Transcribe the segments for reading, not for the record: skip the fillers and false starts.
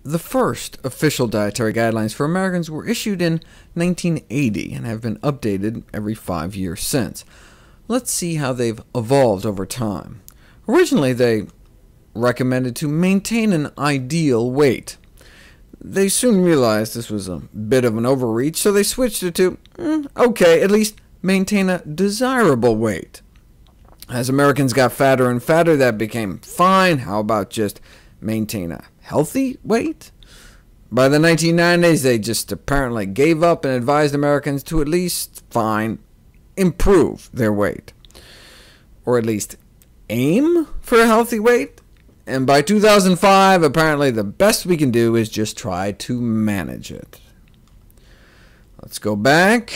The first official dietary guidelines for Americans were issued in 1980 and have been updated every 5 years since. Let's see how they've evolved over time. Originally, they recommended to maintain an ideal weight. They soon realized this was a bit of an overreach, so they switched it to, okay, at least maintain a desirable weight. As Americans got fatter and fatter, that became fine. How about just maintain a healthy weight? By the 1990s, they just apparently gave up and advised Americans to at least improve their weight, or at least aim for a healthy weight. And by 2005, apparently the best we can do is just try to manage it. Let's go back.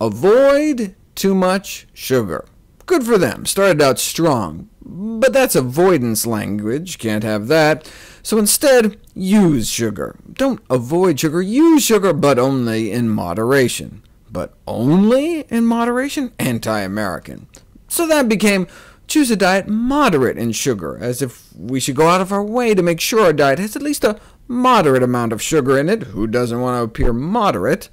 Avoid too much sugar. Good for them. Started out strong. But that's avoidance language. Can't have that. So instead, use sugar. Don't avoid sugar. Use sugar, but only in moderation. But only in moderation? Anti-American. So that became choose a diet moderate in sugar, as if we should go out of our way to make sure our diet has at least a moderate amount of sugar in it. Who doesn't want to appear moderate?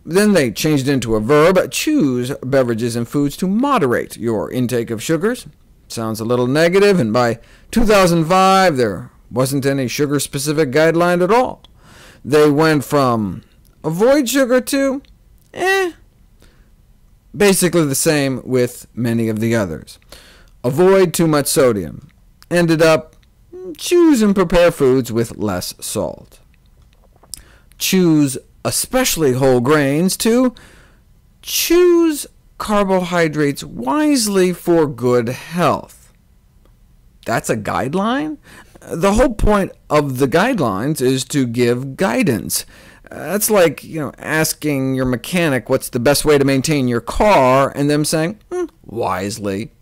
Then they changed it into a verb. Choose beverages and foods to moderate your intake of sugars. Sounds a little negative, and by 2005, there wasn't any sugar-specific guideline at all. They went from avoid sugar to, basically the same with many of the others. Avoid too much sodium. Ended up, choose and prepare foods with less salt. Choose especially whole grains to choose carbohydrates wisely for good health. That's a guideline? The whole point of the guidelines is to give guidance. That's like asking your mechanic what's the best way to maintain your car, and them saying, wisely.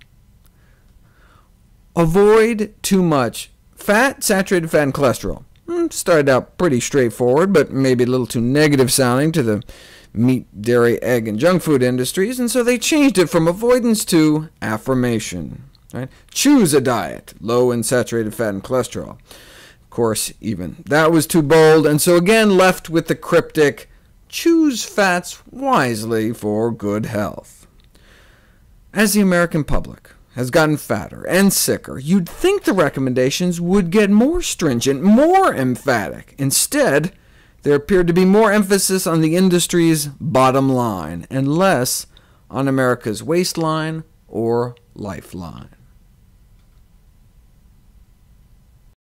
Avoid too much fat, saturated fat, and cholesterol. Started out pretty straightforward, but maybe a little too negative sounding to the meat, dairy, egg, and junk food industries, and so they changed it from avoidance to affirmation. Right? Choose a diet low in saturated fat and cholesterol. Of course, even that was too bold, and so again left with the cryptic, choose fats wisely for good health. As the American public has gotten fatter and sicker, you'd think the recommendations would get more stringent, more emphatic. Instead, there appeared to be more emphasis on the industry's bottom line, and less on America's waistline or lifeline.